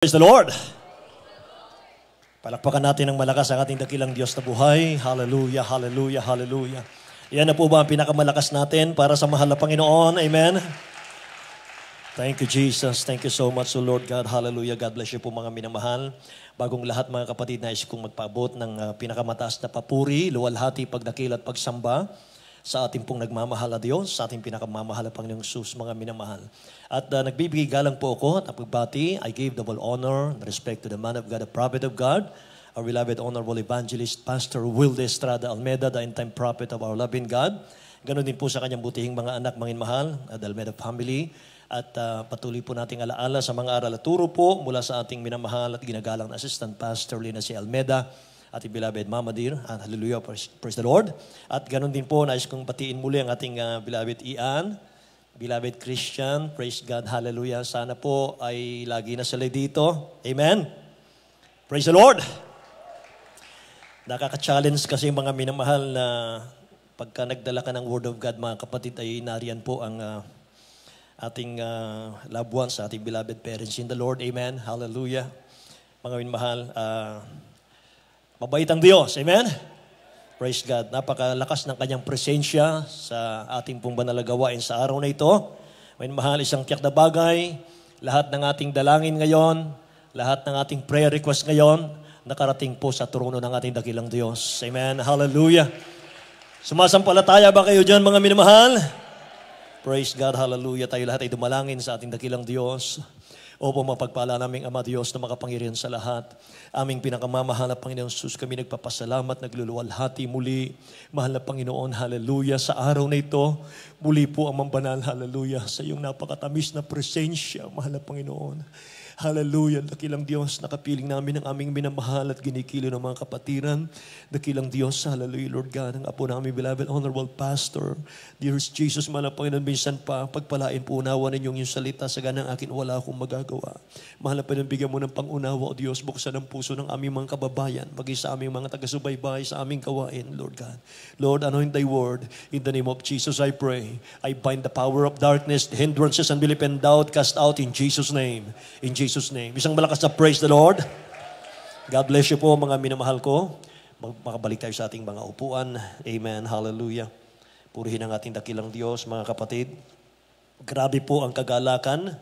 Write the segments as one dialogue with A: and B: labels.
A: Praise the Lord! Palakpakan natin ng malakas ang ating dakilang Diyos na buhay. Hallelujah, hallelujah, hallelujah. Yan na po ba ang pinakamalakas natin para sa mahal na Panginoon? Amen? Thank you, Jesus. Thank you so much, O Lord God. Hallelujah. God bless you po mga minamahal. Bagong lahat mga kapatid, nais kong magpaabot ng pinakamataas na papuri, luwalhati, pagdakil at pagsamba sa ating pong nagmamahal na Diyos, sa ating pinakamamahal na Panginoong Jesus, mga minamahal. At nagbibigay galang po ako at pagbati, I give double honor and respect to the man of God, the prophet of God, our beloved honorable evangelist, Pastor Wilde Estrada Almeda, the end-time prophet of our loving God. Ganon din po sa kanyang butihing mga anak, mga minamahal, the Almeda family. At patuloy po nating alaala sa mga aral at turo po mula sa ating minamahal at ginagalang na assistant pastor Lina C. Almeda, ating beloved Mama Dear, and hallelujah, praise the Lord. At ganon din po, nais kong batiin muli ang ating beloved Ian, beloved Christian, praise God, hallelujah. Sana po ay lagi na sila dito. Amen? Praise the Lord! Nakaka-challenge kasi mga minamahal na pagka nagdala ka ng Word of God, mga kapatid, ay nariyan po ang ating loved ones, ating beloved parents in the Lord. Amen? Hallelujah! Mga minamahal, mabait ang Diyos. Amen? Praise God. Napakalakas ng kanyang presensya sa ating pong banal na gawain sa araw na ito. May mahal, isang tiyak na bagay. Lahat ng ating dalangin ngayon, lahat ng ating prayer request ngayon, nakarating po sa trono ng ating dakilang Diyos. Amen? Hallelujah. Sumasampalataya ba kayo dyan, mga minamahal? Praise God. Hallelujah. Tayo lahat ay dumalangin sa ating dakilang Diyos. Opo, mapagpala naming Ama Diyos na makapangyarihan sa lahat. Aming pinakamamahal na Panginoon Jesus, kami nagpapasalamat, nagluluwalhati muli. Mahal na Panginoon, hallelujah. Sa araw na ito, muli po ang mambanal, hallelujah. Sa iyong napakatamis na presensya, mahal na Panginoon. Hallelujah. Dakilang Diyos, nakapiling namin ang aming minamahal at ginikilo ng mga kapatiran. Dakilang Diyos, hallelujah, Lord God, ang apo namin, beloved, honorable pastor. Dearest Jesus, mahal na Panginoon, minsan pa, pagpalain po unawa ninyong yung salita sa ganang akin, wala akong magagawa. Mahal na Panginoon, bigyan mo ng pangunawa, O Diyos, buksan ang puso ng aming mga kababayan, bagay sa aming mga taga-subaybay, sa aming gawain, Lord God. Lord, anoint thy word. In the name of Jesus, I pray. I bind the power of darkness, the hindrances, unbelief, and doubt, cast out in Jesus' name. In Jesus' name. Isang malakas na praise the Lord. God bless you po, mga minamahal ko. Makabalik tayo sa ating mga upuan. Amen. Hallelujah. Purihin ang ating dakilang Diyos, mga kapatid. Grabe po ang kagalakan,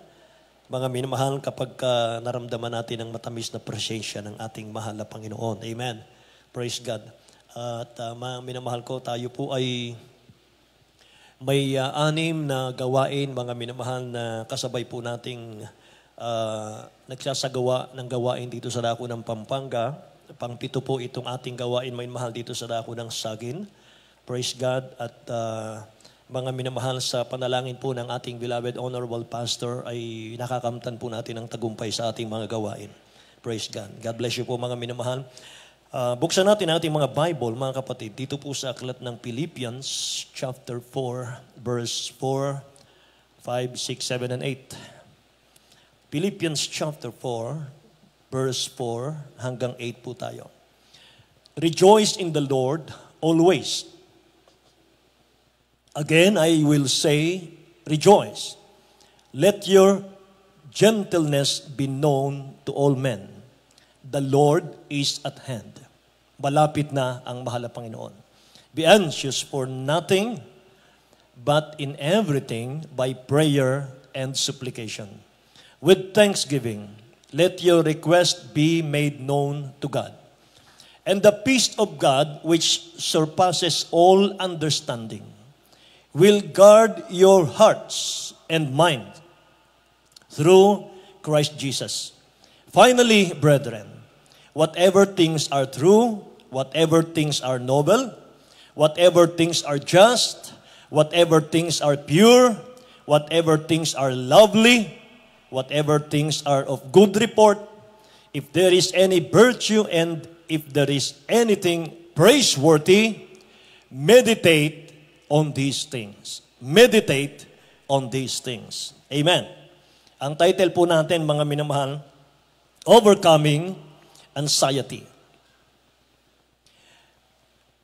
A: mga minamahal, kapag naramdaman natin ang matamis na presensya ng ating mahal na Panginoon. Amen. Praise God. At mga minamahal ko, tayo po ay may 6 na gawain, mga minamahal, na kasabay po nating nagsasagawa ng gawain dito sa dako ng Pampanga. Pang-7 po itong ating gawain, may mahal dito sa dako ng Sagin. Praise God. At mga minamahal, sa panalangin po ng ating beloved honorable pastor ay nakakamtan po natin ang tagumpay sa ating mga gawain. Praise God. God bless you po, mga minamahal. Buksan natin ang ating mga Bible, mga kapatid, dito po sa aklat ng Philippians chapter 4, verse 4, 5, 6, 7, and 8. Philippians chapter 4, verse 4 hanggang 8 po tayo. Rejoice in the Lord always. Again, I will say, rejoice. Let your gentleness be known to all men. The Lord is at hand. Malapit na ang mahal na Panginoon. Be anxious for nothing, but in everything by prayer and supplication. With thanksgiving, let your request be made known to God. And the peace of God, which surpasses all understanding, will guard your hearts and mind through Christ Jesus. Finally, brethren, whatever things are true, whatever things are noble, whatever things are just, whatever things are pure, whatever things are lovely, whatever things are of good report, if there is any virtue and if there is anything praiseworthy, meditate on these things. Meditate on these things. Amen. Ang title po natin, mga minamahal, Overcoming Anxiety.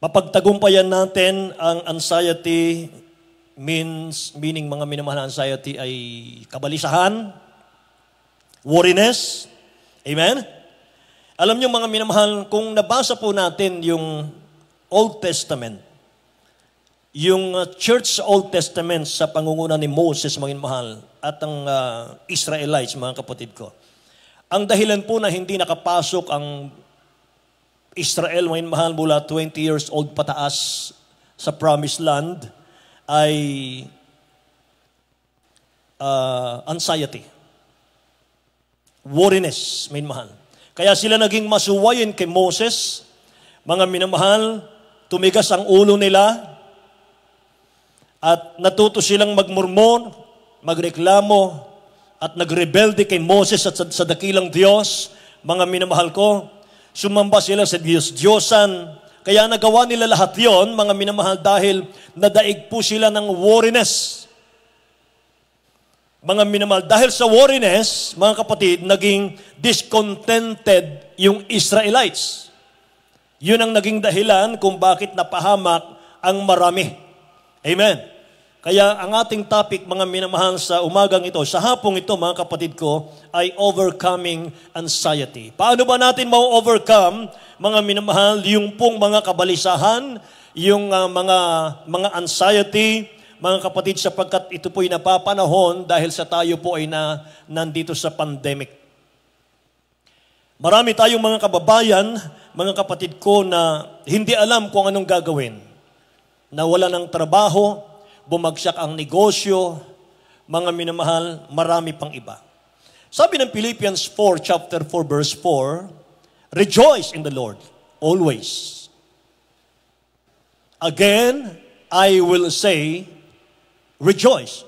A: Mapagtagumpayan natin ang anxiety, meaning mga minamahal na anxiety ay kabalisahan, worriness, Amen? Alam niyo mga minamahal, kung nabasa po natin yung Old Testament, yung church sa Old Testament sa pangunguna ni Moses, mga minamahal, at ang Israelites, mga kapatid ko, ang dahilan po na hindi nakapasok ang Israel, mga minamahal, mula 20 years old pataas sa Promised Land ay anxiety, worriness, mga minamahal. Kaya sila naging masuwayin kay Moses, mga minamahal, tumigas ang ulo nila, at natuto silang magmurmon, magreklamo, at nagrebelde kay Moses at sa dakilang Diyos. Mga minamahal ko, sumamba sila sa Diyos-Diyosan. Kaya nagawa nila lahat yon, mga minamahal, dahil nadaig po sila ng worriness. Mga minamahal, dahil sa worriness, mga kapatid, naging discontented yung Israelites. Yun ang naging dahilan kung bakit napahamak ang marami. Amen. Kaya ang ating topic, mga minamahal, sa umagang ito, sa hapong ito, mga kapatid ko, ay overcoming anxiety. Paano ba natin ma-overcome, mga minamahal, yung pong mga kabalisahan, yung mga anxiety, mga kapatid, sapagkat ito po'y napapanahon dahil sa tayo po ay nandito sa pandemic. Marami tayong mga kababayan, mga kapatid ko, na hindi alam kung anong gagawin. Nawala ng trabaho, bumagsak ang negosyo, mga minamahal, marami pang iba. Sabi ng Philippians 4, chapter 4, verse 4, rejoice in the Lord, always. Again, I will say, rejoice.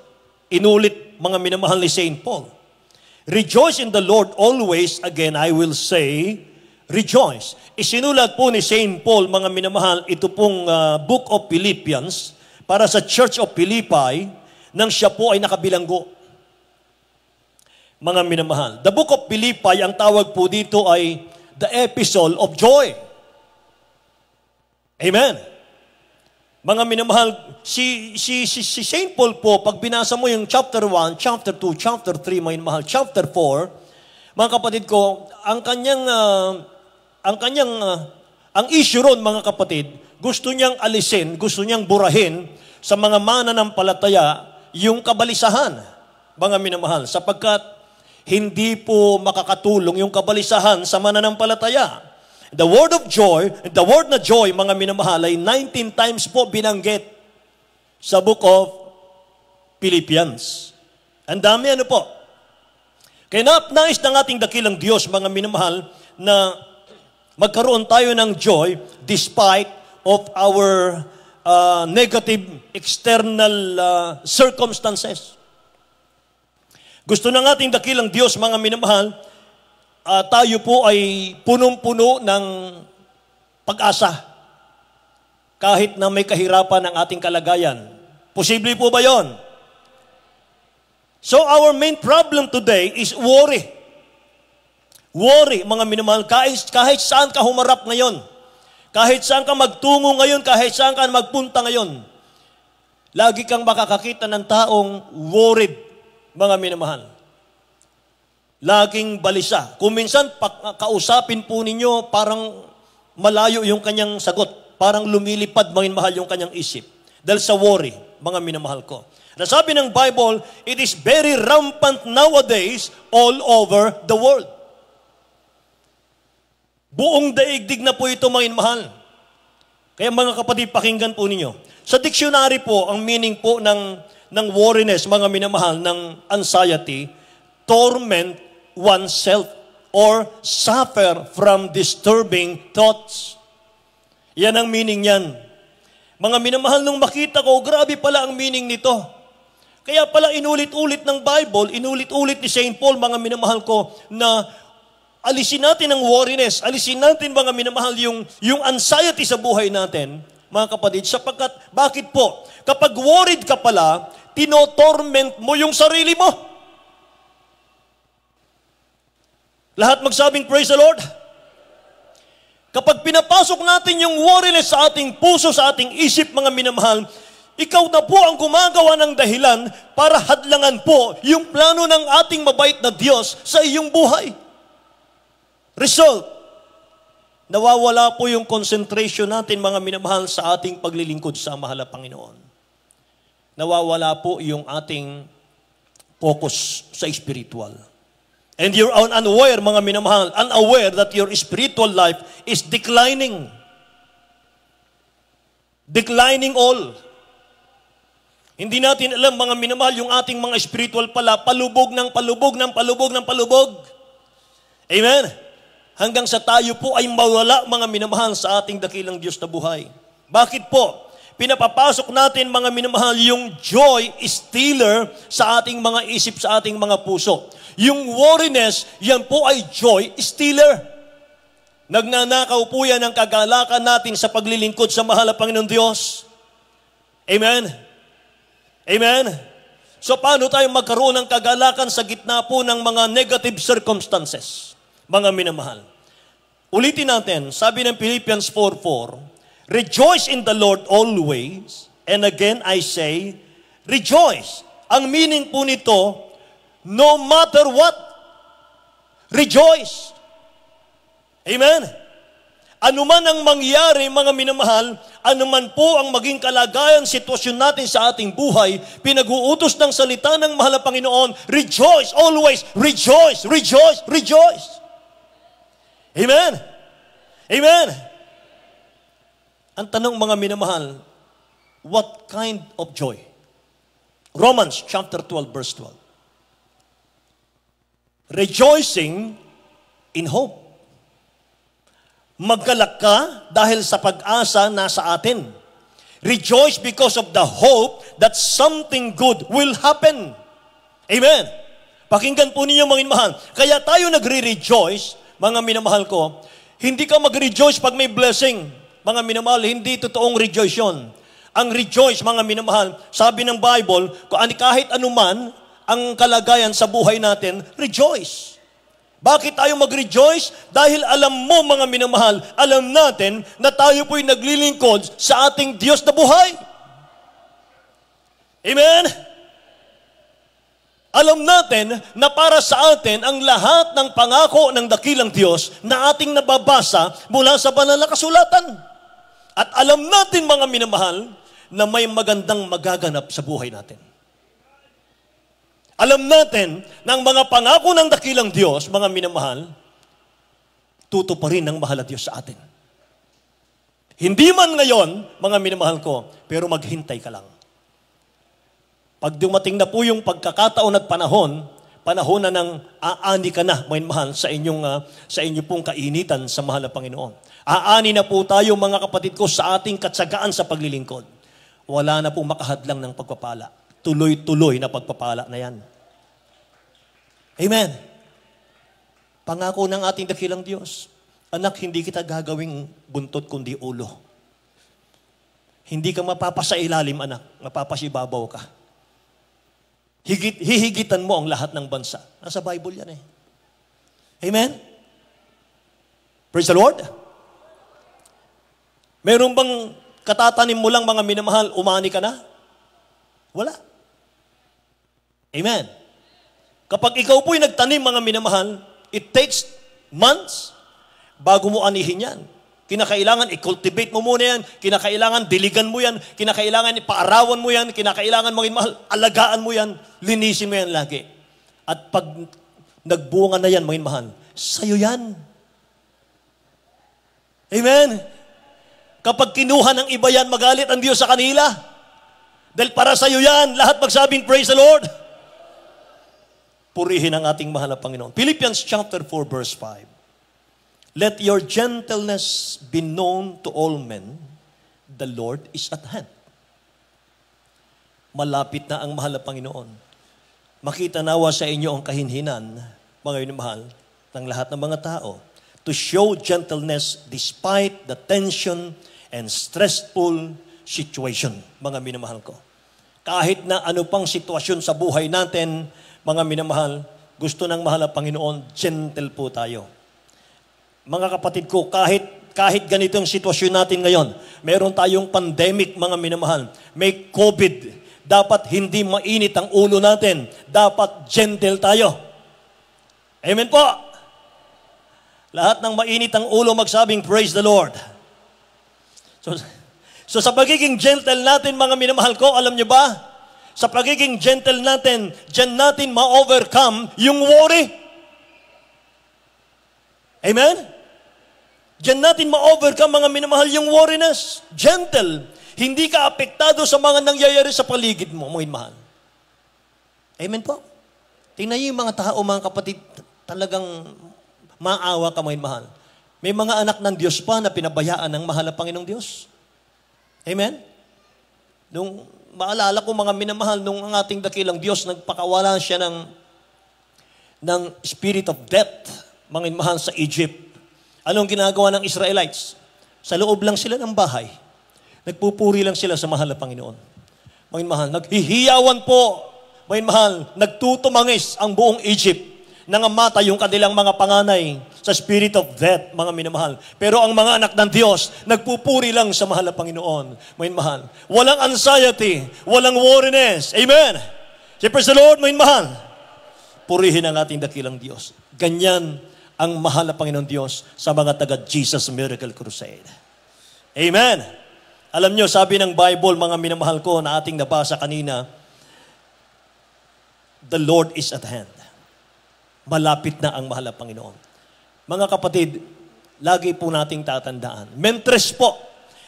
A: Inulit, mga minamahal, ni St. Paul. Rejoice in the Lord always. Again, I will say, rejoice. Isinulat po ni St. Paul, mga minamahal, ito pong book of Philippians para sa Church of Philippi nang siya po ay nakabilanggo. Mga minamahal. The book of Philippi, ang tawag po dito ay the epistle of joy. Amen. Mga minamahal, si St. Paul po, pag binasa mo yung chapter 1, chapter 2, chapter 3, mga minamahal, chapter 4, mga kapatid ko, ang issue ron, mga kapatid, gusto niyang alisin, gusto niyang burahin sa mga mananampalataya yung kabalisahan, mga minamahal, sapagkat hindi po makakatulong yung kabalisahan sa mananampalataya. The word of joy, the word na joy, mga minamahal, ay 19 times po binanggit sa book of Philippians. Ang dami ano po. Kaya nais ng ating dakilang Diyos, mga minamahal, na magkaroon tayo ng joy despite of our negative external circumstances. Gusto ng ating dakilang Diyos, mga minamahal, tayo po ay punong-puno ng pag-asa kahit na may kahirapan ang ating kalagayan. Posible po ba yon? So our main problem today is worry. Worry, mga minamahal, kahit saan ka humarap ngayon, kahit saan ka magtungo ngayon, kahit saan ka magpunta ngayon, lagi kang makakakita ng taong worried, mga minamahal. Laging balisa. Kung minsan, kausapin po ninyo, parang malayo yung kanyang sagot. Parang lumilipad, mga minamahal, yung kanyang isip. Dahil sa worry, mga minamahal ko. Nasabi ng Bible, it is very rampant nowadays all over the world. Buong daigdig na po ito, mga minamahal. Kaya mga kapatid, pakinggan po ninyo. Sa dictionary po, ang meaning po ng worriness, mga minamahal, ng anxiety, torment oneself or suffer from disturbing thoughts. Yan ang meaning yan. Mga minamahal, nung makita ko, grabe pala ang meaning nito. Kaya pala inulit-ulit ng Bible, inulit-ulit ni St. Paul, mga minamahal ko, na alisin natin ang worriness, alisin natin, mga minamahal, yung anxiety sa buhay natin, mga kapatid, sapagkat, bakit po? Kapag worried ka pala, tinotorment mo yung sarili mo. Lahat magsabing, praise the Lord. Kapag pinapasok natin yung worriness sa ating puso, sa ating isip, mga minamahal, ikaw na po ang gumagawa ng dahilan para hadlangan po yung plano ng ating mabait na Diyos sa iyong buhay. Result, nawawala po yung concentration natin, mga minamahal, sa ating paglilingkod sa mahal na Panginoon. Nawawala po yung ating focus sa spiritual. And you're unaware, mga minamahal, unaware that your spiritual life is declining. Declining all. Hindi natin alam, mga minamahal, yung ating mga spiritual pala, palubog ng palubog ng palubog ng palubog. Amen? Hanggang sa tayo po ay mawala, mga minamahal, sa ating dakilang Diyos na buhay. Bakit po? Pinapapasok natin, mga minamahal, yung joy stealer sa ating mga isip, sa ating mga puso. Yung worriness, yan po ay joy stealer. Nagnanakaw po yan ang kagalakan natin sa paglilingkod sa mahal na Panginoon Diyos. Amen? Amen? So paano tayo magkaroon ng kagalakan sa gitna po ng mga negative circumstances? Mga minamahal. Ulitin natin, sabi ng Philippians 4:4, rejoice in the Lord always, and again I say, rejoice. Ang meaning po nito, no matter what, rejoice. Amen? Ano man ang mangyari, mga minamahal, ano man po ang maging kalagayan, sitwasyon natin sa ating buhay, pinag-uutos ng salita ng mahal na Panginoon, rejoice, always, rejoice, rejoice, rejoice. Amen? Amen? Ang tanong, mga minamahal, what kind of joy? Romans chapter 12, verse 12. Rejoicing in hope. Maggalak ka dahil sa pag-asa nasa atin. Rejoice because of the hope that something good will happen. Amen. Pakinggan po ninyo, mga minamahal. Kaya tayo nagre-rejoice, mga minamahal ko, hindi ka mag-rejoice pag may blessing. Mga minamahal, hindi totoong rejoice yun. Ang rejoice, mga minamahal, sabi ng Bible, kahit anuman ang kalagayan sa buhay natin, rejoice. Bakit tayo mag-rejoice? Dahil alam mo, mga minamahal, alam natin na tayo po'y naglilingkod sa ating Diyos na buhay. Amen? Alam natin na para sa atin ang lahat ng pangako ng dakilang Diyos na ating nababasa mula sa banal na kasulatan. At alam natin, mga minamahal, na may magandang magaganap sa buhay natin. Alam natin na ang mga pangako ng dakilang Diyos, mga minamahal, tutuparin ng mahal na Diyos sa atin. Hindi man ngayon, mga minamahal ko, pero maghintay ka lang. Pag dumating na po yung pagkakataon at panahon na ng aani ka na, mga minamahal, sa inyo pong kainitan sa mahal na Panginoon. Aani na po tayo, mga kapatid ko, sa ating katsagaan sa paglilingkod. Wala na pong makahadlang ng pagpapala. Tuloy-tuloy na pagpapala na yan. Amen. Pangako ng ating dakilang Diyos, anak, hindi kita gagawing buntot kundi ulo. Hindi ka mapapasailalim, anak. Mapapasibabaw ka. Hihigitan mo ang lahat ng bansa. Nasa Bible yan eh. Amen? Praise the Lord. Meron bang katatanim mo lang, mga minamahal, umani ka na? Wala. Amen. Kapag ikaw po'y nagtanim, mga minamahal, it takes months bago mo anihin yan. Kinakailangan i-cultivate mo muna yan, kinakailangan diligan mo yan, kinakailangan ipaarawan mo yan, kinakailangan, mga minamahal, alagaan mo yan, linisin mo yan lagi. At pag nagbunga na yan, mga minamahal, sa'yo yan. Amen. Kapag kinuha ng iba yan, magalit ang Diyos sa kanila. Dahil para sa iyo yan, lahat magsabing, praise the Lord. Purihin ang ating mahal na Panginoon. Philippians chapter 4, verse 5. Let your gentleness be known to all men. The Lord is at hand. Malapit na ang mahal na Panginoon. Makita nawa sa inyo ang kahinhinan, mga minamahal, ng lahat ng mga tao. To show gentleness despite the tension and stressful situation, mga minamahal ko. Kahit na ano pang sitwasyon sa buhay natin, mga minamahal, gusto ng mahal na Panginoon, gentle po tayo. Mga kapatid ko, kahit ganito ang sitwasyon natin ngayon, meron tayong pandemic, mga minamahal, may COVID, dapat hindi mainit ang ulo natin, dapat gentle tayo. Amen po. Lahat ng mainit ang ulo magsabing, praise the Lord. So sa pagiging gentle natin, mga minamahal ko, alam niyo ba? Sa pagiging gentle natin, dyan natin ma-overcome yung worry. Amen? Diyan natin ma-overcome, mga minamahal, yung worriness. Gentle. Hindi ka apektado sa mga nangyayari sa paligid mo, mga minamahal. Amen po? Tingnan niyo yung mga tao, mga kapatid, talagang maawa ka, mga minamahal. May mga anak ng Diyos pa na pinabayaan ng mahal na Panginoong Diyos. Amen? Nung maalala ko, mga minamahal, nung ang ating dakilang Diyos, nagpakawala siya ng spirit of death, mga minamahal, sa Egypt. Anong ginagawa ng Israelites? Sa loob lang sila ng bahay. Nagpupuri lang sila sa mahal na Panginoon. Mga minamahal, naghihiyawan po, mga minamahal, nagtutumangis ang buong Egypt. Nangamatay yung kanilang mga panganay sa spirit of death, mga minamahal. Pero ang mga anak ng Diyos, nagpupuri lang sa mahal na Panginoon, mga minamahal. Walang anxiety, walang worriness. Amen! Say, praise the Lord, mga minamahal. Purihin ang ating dakilang Diyos. Ganyan ang mahal na Panginoon Diyos sa mga taga-Jesus Miracle Crusade. Amen! Alam nyo, sabi ng Bible, mga minamahal ko, na ating nabasa kanina, the Lord is at hand. Malapit na ang mahal na Panginoon. Mga kapatid, lagi po nating tatandaan. Mentres po,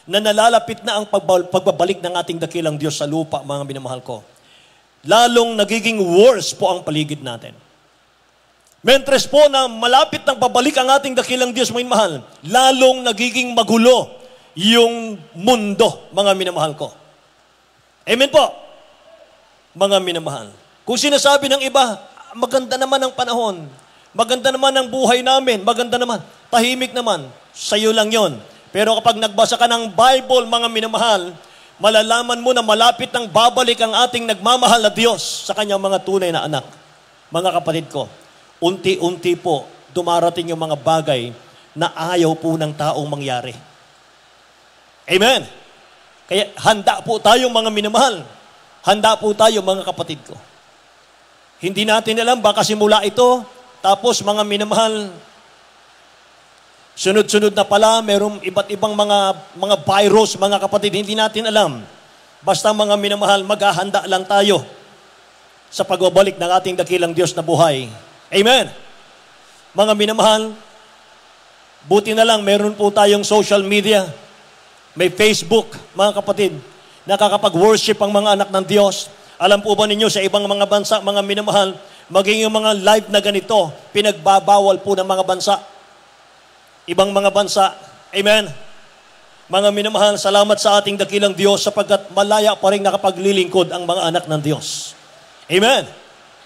A: na nalalapit na ang pagbabalik ng ating dakilang Diyos sa lupa, mga minamahal ko. Lalong nagiging worse po ang paligid natin. Mentres po na malapit nang babalik ang ating dakilang Diyos, mga minamahal, lalong nagiging magulo yung mundo, mga minamahal ko. Amen po, mga minamahal. Kung sinasabi ng iba, maganda naman ang panahon. Maganda naman ang buhay namin. Maganda naman. Tahimik naman. Sa'yo lang yon. Pero kapag nagbasa ka ng Bible, mga minamahal, malalaman mo na malapit nang babalik ang ating nagmamahal na Diyos sa kanyang mga tunay na anak. Mga kapatid ko, unti-unti po dumarating yung mga bagay na ayaw po ng taong mangyari. Amen? Kaya handa po tayo, mga minamahal. Handa po tayo, mga kapatid ko. Hindi natin alam, baka simula ito, tapos mga minamahal, sunod-sunod na pala, mayroong iba't ibang mga virus, mga kapatid, hindi natin alam. Basta mga minamahal, maghahanda lang tayo sa pagbabalik ng ating dakilang Diyos na buhay. Amen! Mga minamahal, buti na lang, meron po tayong social media. May Facebook, mga kapatid, nakakapag-worship ang mga anak ng Diyos. Alam po ba ninyo, sa ibang mga bansa, mga minamahal, maging yung mga live na ganito, pinagbabawal po ng mga bansa. Ibang mga bansa. Amen? Mga minamahal, salamat sa ating dakilang Diyos sapagkat malaya pa rin nakapaglilingkod ang mga anak ng Diyos. Amen?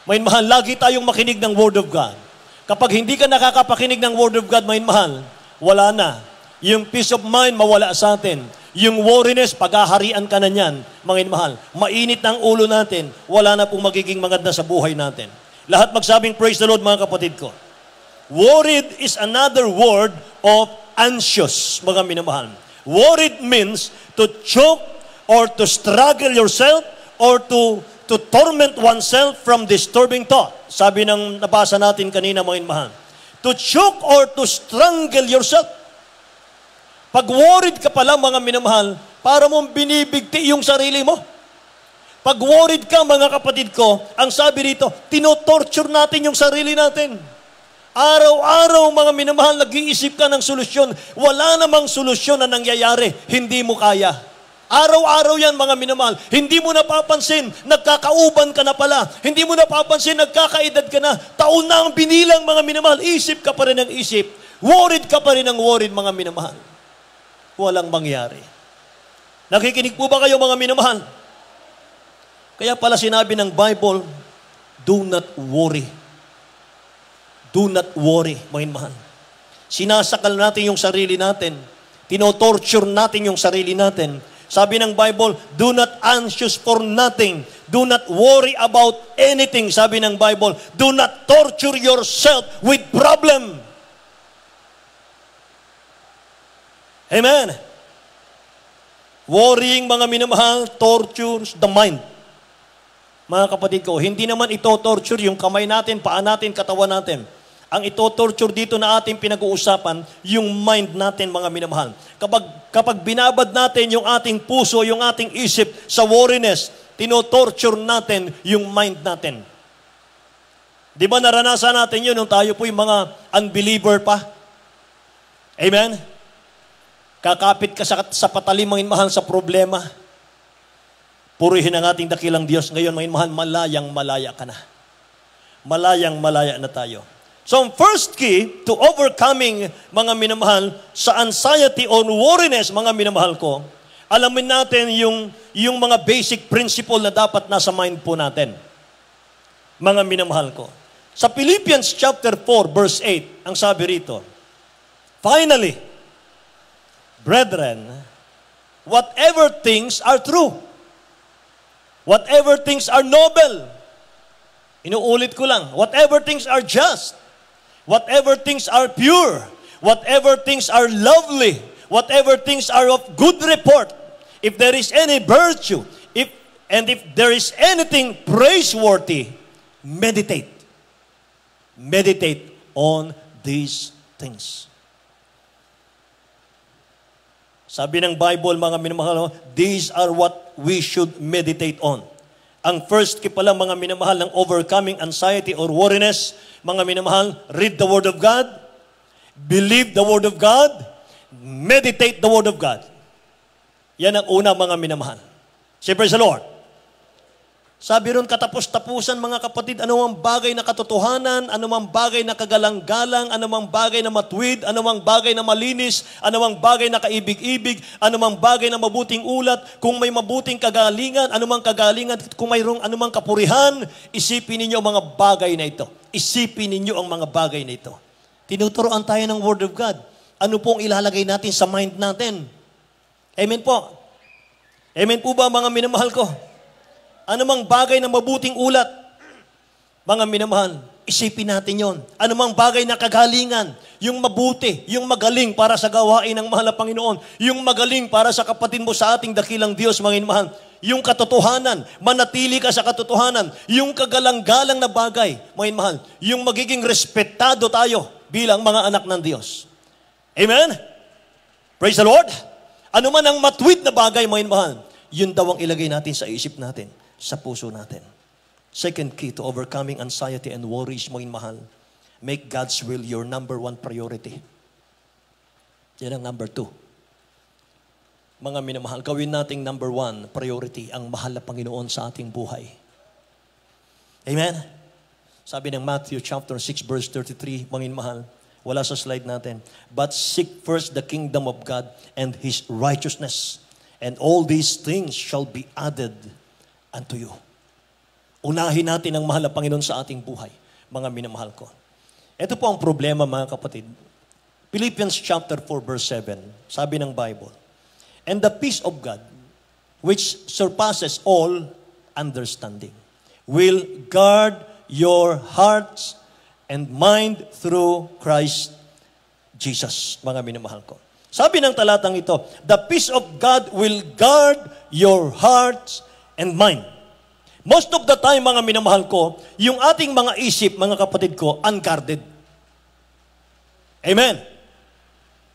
A: Mahal, lagi tayong makinig ng Word of God. Kapag hindi ka nakakapakinig ng Word of God, mahal, wala na. Yung peace of mind, mawala sa atin. Yung worriness, paghaharian ka na niyan, mga mahal. Mainit na ang ulo natin, wala na pong magiging maganda sa buhay natin. Lahat magsabing, praise the Lord, mga kapatid ko. Worried is another word of anxious, mga minamahal. Worried means to choke or to struggle yourself or to torment oneself from disturbing thought. Sabi ng nabasa natin kanina, mga mahal. To choke or to strangle yourself. Pag worried ka pala, mga minamahal, para mong binibigti yung sarili mo. Pag worried ka, mga kapatid ko, ang sabi rito, tinotorture natin yung sarili natin. Araw-araw, mga minamahal, nag-iisip ka ng solusyon. Wala namang solusyon na nangyayari, hindi mo kaya. Araw-araw yan, mga minamahal. Hindi mo napapansin, nagkakauban ka na pala. Hindi mo napapansin, nagkakaedad ka na. Taon na ang binilang, mga minamahal. Isip ka pa rin ng isip. Worried ka pa rin ng worried, mga minamahal. Walang mangyari. Nakikinig po ba kayo, mga minamahal? Kaya pala sinabi ng Bible, do not worry. Do not worry, mga minamahal. Sinasakal natin yung sarili natin. Tinotorture natin yung sarili natin. Sabi ng Bible, do not anxious for nothing. Do not worry about anything. Sabi ng Bible, do not torture yourself with problem. Amen. Worrying, mga minamahal, tortures the mind. Mga kapatid ko, hindi naman ito torture yung kamay natin, paa natin, katawan natin. Ang ito-torture dito na ating pinag-uusapan, yung mind natin, mga minamahal. Kapag binabad natin yung ating puso, yung ating isip sa worriness, tino-torture natin yung mind natin. Di ba naranasan natin yun nung tayo po yung mga unbeliever pa? Amen? Kakapit ka sa patalim, mga minamahal, sa problema. Purihin ang ating dakilang Diyos. Ngayon, mga minamahal, malayang-malaya ka na. Malayang-malaya na tayo. So, ang first key to overcoming, mga minamahal, sa anxiety or worriness, mga minamahal ko, alamin natin yung mga basic principle na dapat nasa mind po natin. Mga minamahal ko. Sa Philippians chapter 4, verse 8, ang sabi rito, finally, brethren, whatever things are true, whatever things are noble, inuulit ko lang, whatever things are just, whatever things are pure, whatever things are lovely, whatever things are of good report, if there is any virtue, if there is anything praiseworthy, meditate on these things. Sabi ng Bible, mga minamahal, these are what we should meditate on. Ang first key pala, mga minamahal, ng overcoming anxiety or worriness, mga minamahal, read the Word of God, believe the Word of God, meditate the Word of God. Yan ang una, mga minamahal. Say, praise the Lord. Sabi ron, katapos-tapusan, mga kapatid, anumang bagay na katotohanan, anumang bagay na kagalang-galang, anumang bagay na matuwid, anumang bagay na malinis, anumang bagay na kaibig-ibig, anumang bagay na mabuting ulat, kung may mabuting kagalingan, anumang kagalingan, kung mayroong anumang kapurihan, isipin ninyo ang mga bagay na ito. Isipin ninyo ang mga bagay na ito. Tinuturoan tayo ng Word of God. Ano pong ilalagay natin sa mind natin? Amen po. Amen po ba, mga minamahal ko? Anumang bagay na mabuting ulat, mga minamahal, isipin natin yon. Anumang bagay na kagalingan, yung mabuti, yung magaling para sa gawain ng mahal na Panginoon, yung magaling para sa kapatid mo sa ating dakilang Diyos, mga minamahal, yung katotohanan, manatili ka sa katotohanan, yung kagalang-galang na bagay, mga minamahal, yung magiging respetado tayo bilang mga anak ng Diyos. Amen? Praise the Lord! Ano man ang matuwid na bagay, mga minamahal, yun daw ang ilagay natin sa isip natin, sa puso natin. Second key to overcoming anxiety and worries, mga mahal, make God's will your number one priority. Yan ang number 2. Mga minamahal, gawin nating number 1 priority ang mahal na Panginoon sa ating buhay. Amen? Sabi ng Matthew chapter 6 verse 33, mga minamahal, wala sa slide natin, but seek first the kingdom of God and His righteousness, and all these things shall be added unto you. Unahin natin ang mahal na Panginoon sa ating buhay, mga minamahal ko. Ito po ang problema, mga kapatid. Philippians chapter 4 verse 7, sabi ng Bible, and the peace of God, which surpasses all understanding, will guard your hearts and mind through Christ Jesus, mga minamahal ko. Sabi ng talatang ito, the peace of God will guard your hearts and mind. Most of the time, mga minamahal ko, yung ating mga isip, mga kapatid ko, unguarded. Amen.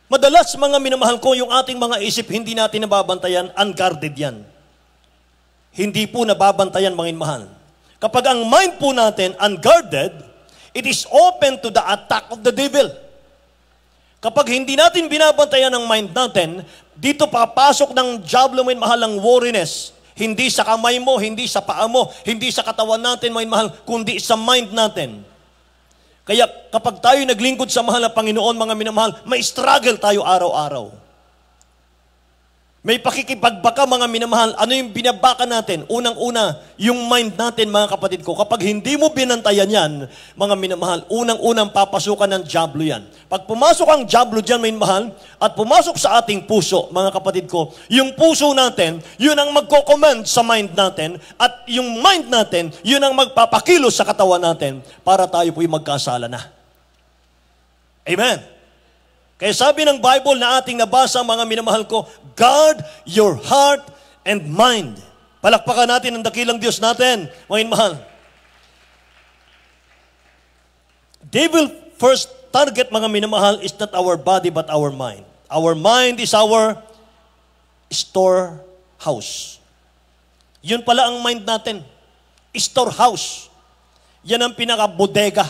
A: Madalas, mga minamahal ko, yung ating mga isip, hindi natin nababantayan, unguarded yan. Hindi po nababantayan, mga minamahal. Kapag ang mind po natin, unguarded, it is open to the attack of the devil. Kapag hindi natin binabantayan ang mind natin, dito papasok ng diablo, mga mahal, ang worriness. Hindi sa kamay mo, hindi sa paa mo, hindi sa katawan natin, mga mahal, kundi sa mind natin. Kaya kapag tayo naglingkod sa mahal na Panginoon, mga minamahal, may struggle tayo araw-araw. May pakikipagbaka, mga minamahal. Ano yung binabaka natin? Unang-una, yung mind natin, mga kapatid ko. Kapag hindi mo binantayan yan, mga minamahal, unang-unang papasukan ng diablo yan. Pag pumasok ang diablo dyan, mga minamahal, at pumasok sa ating puso, mga kapatid ko, yung puso natin, yun ang magko-command sa mind natin, at yung mind natin, yun ang magpapakilos sa katawan natin para tayo po'y magkasala na. Amen. Kaya sabi ng Bible na ating nabasa, mga minamahal ko, guard your heart and mind. Palakpakan natin ang dakilang Diyos natin, mga minamahal. They will first target, mga minamahal, is not our body but our mind. Our mind is our storehouse. Yun pala ang mind natin. Storehouse. Yan ang pinaka-bodega.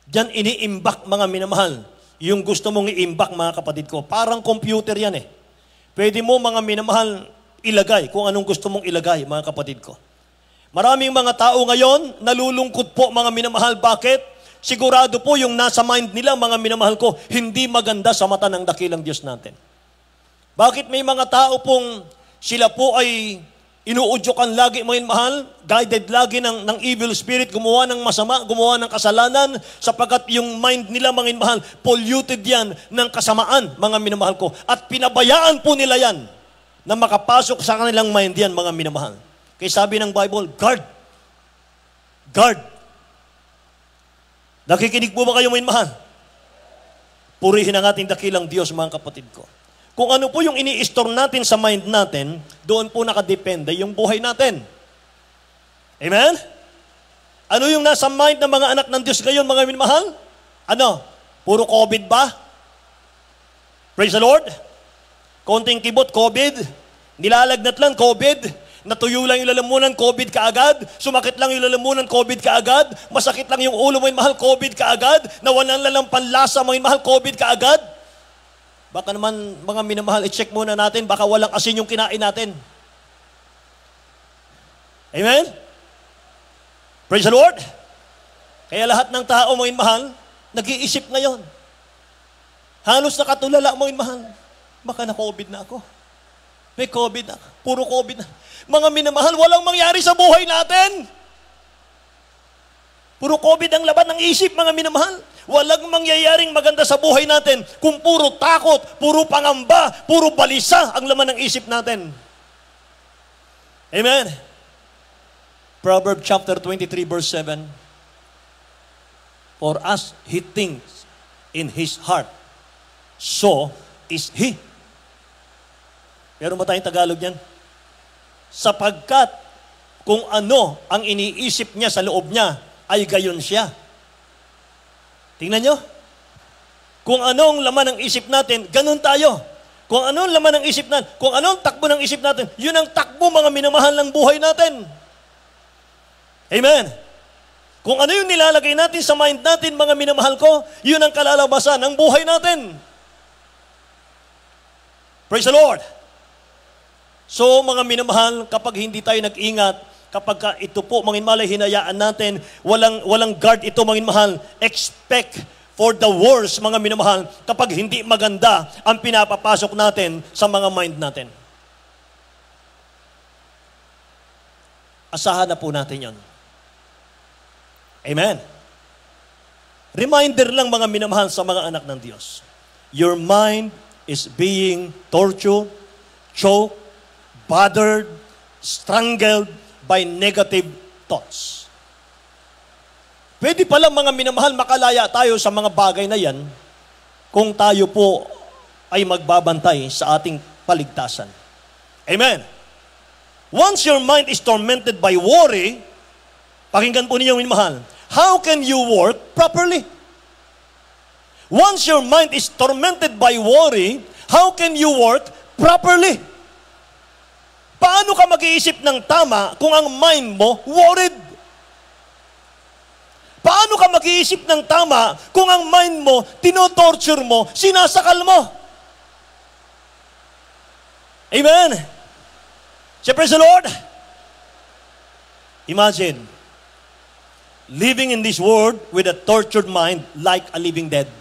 A: Diyan iniimbak, mga minamahal. Yung gusto mong iimbak, mga kapatid ko. Parang computer yan eh. Pwede mo, mga minamahal, ilagay kung anong gusto mong ilagay, mga kapatid ko. Maraming mga tao ngayon, nalulungkot po, mga minamahal. Bakit? Sigurado po yung nasa mind nila, mga minamahal ko, hindi maganda sa mata ng dakilang Diyos natin. Bakit may mga tao pong sila po ay inuudyokan lagi, mga minamahal, guided lagi ng evil spirit, gumawa ng masama, gumawa ng kasalanan, sapagkat yung mind nila, mga minamahal, polluted yan ng kasamaan, mga minamahal ko. At pinabayaan po nila yan na makapasok sa kanilang mind yan, mga minamahal. Kaya sabi ng Bible, guard. Guard. Nakikinig po ba kayo, mga minamahal? Purihin ang ating dakilang Diyos, mga kapatid ko. Kung ano po yung ini-store natin sa mind natin, doon po nakadepende yung buhay natin. Amen? Ano yung nasa mind ng mga anak ng Diyos ngayon, mga minamahal? Ano? Puro COVID ba? Praise the Lord. Konting kibot, COVID. Nilalagnat lang, COVID. Natuyo lang yung lalamunan, COVID kaagad. Sumakit lang yung lalamunan, COVID kaagad. Masakit lang yung ulo, mga minamahal, COVID kaagad. Nawalan lang ng panlasa, mga minamahal, COVID kaagad. Baka naman, mga minamahal, i-check muna natin, baka walang asin yung kinain natin. Amen? Praise the Lord. Kaya lahat ng tao, mga minamahal, nag-iisip ngayon. Halos nakatulala, mga minamahal. Baka na-COVID na ako. May COVID na. Puro COVID na. Mga minamahal, walang mangyari sa buhay natin. Puro COVID ang laban ng isip, mga minamahal. Walang mangyayaring maganda sa buhay natin kung puro takot, puro pangamba, puro balisa ang laman ng isip natin. Amen? Proverbs chapter 23, verse 7. For as he thinks in his heart, so is he. Meron ba tayong Tagalog yan? Sapagkat kung ano ang iniisip niya sa loob niya, ay gayon siya. Tingnan nyo. Kung anong laman ng isip natin, ganun tayo. Kung anong laman ng isip natin, kung anong takbo ng isip natin, yun ang takbo, mga minamahal, ng buhay natin. Amen. Kung ano yung nilalagay natin sa mind natin, mga minamahal ko, yun ang kalalabasan ng buhay natin. Praise the Lord. So, mga minamahal, kapag hindi tayo nag-ingat, kapag ito po, mga minamahal, hinayaan natin, walang guard ito, mga minamahal, expect for the worst, mga minamahal, kapag hindi maganda ang pinapapasok natin sa mga mind natin. Asahan na po natin yon. Amen. Reminder lang, mga minamahal, sa mga anak ng Diyos. Your mind is being tortured, choked, bothered, strangled by negative thoughts. Pwede pala, mga minamahal, makalaya tayo sa mga bagay na yan kung tayo po ay magbabantay sa ating paligtasan. Amen. Once your mind is tormented by worry, pakinggan po ninyo, minamahal, how can you work properly? Once your mind is tormented by worry, how can you work properly? Paano ka mag-iisip ng tama kung ang mind mo worried? Paano ka mag-iisip ng tama kung ang mind mo, tinotorture mo, sinasakal mo? Amen? Say, praise the Lord. Imagine, living in this world with a tortured mind like a living dead.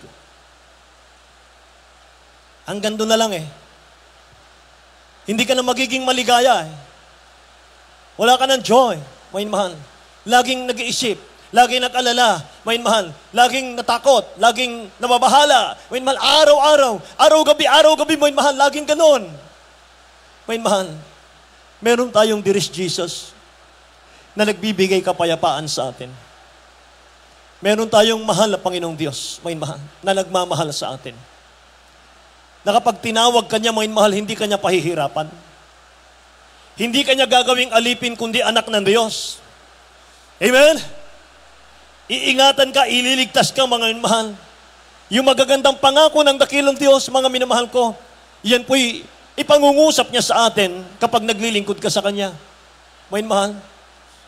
A: Hanggang doon na lang eh. Hindi ka na magiging maligaya eh. Wala ka ng joy, may mahal. Laging nag-iisip, laging nag-alala, may mahal. Laging natakot, laging nababahala, may mahal. Araw-araw, araw-gabi, may mahal. Laging ganon. May mahal. Meron tayong dearest Jesus na nagbibigay kapayapaan sa atin. Meron tayong mahal na Panginoong Diyos, may mahal, na nagmamahal sa atin. Na kapag tinawag ka niya, mahal, hindi ka niya pahihirapan. Hindi ka niya gagawing alipin, kundi anak ng Diyos. Amen? Iingatan ka, ililigtas ka, mga minamahal. Yung magagandang pangako ng dakilang Diyos, mga minamahal ko, yan po'y ipangungusap niya sa atin kapag naglilingkod ka sa Kanya. Mga minamahal,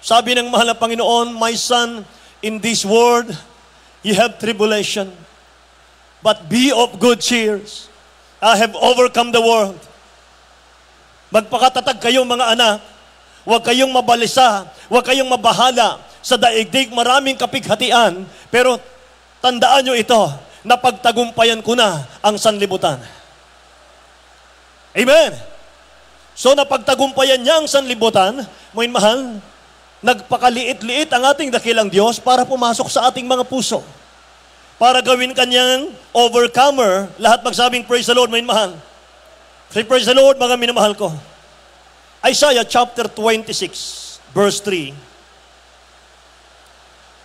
A: sabi ng mahal na Panginoon, "My son, in this world, you have tribulation. But be of good cheer. I have overcome the world." Magpakatatag kayo, mga anak. Huwag kayong mabalisa. Huwag kayong mabahala. Sa daigdig maraming kapighatian. Pero tandaan nyo ito, na pagtagumpayan ko na ang sanlibutan. Amen. So napagtagumpayan niya ang sanlibutan, mga mahal, nagpakaliit-liit ang ating dakilang Diyos para pumasok sa ating mga puso. Para gawin kanyang overcomer, lahat magsabing praise the Lord, mga mahal. Say praise the Lord, mga minamahal ko. Isaiah chapter 26, verse 3.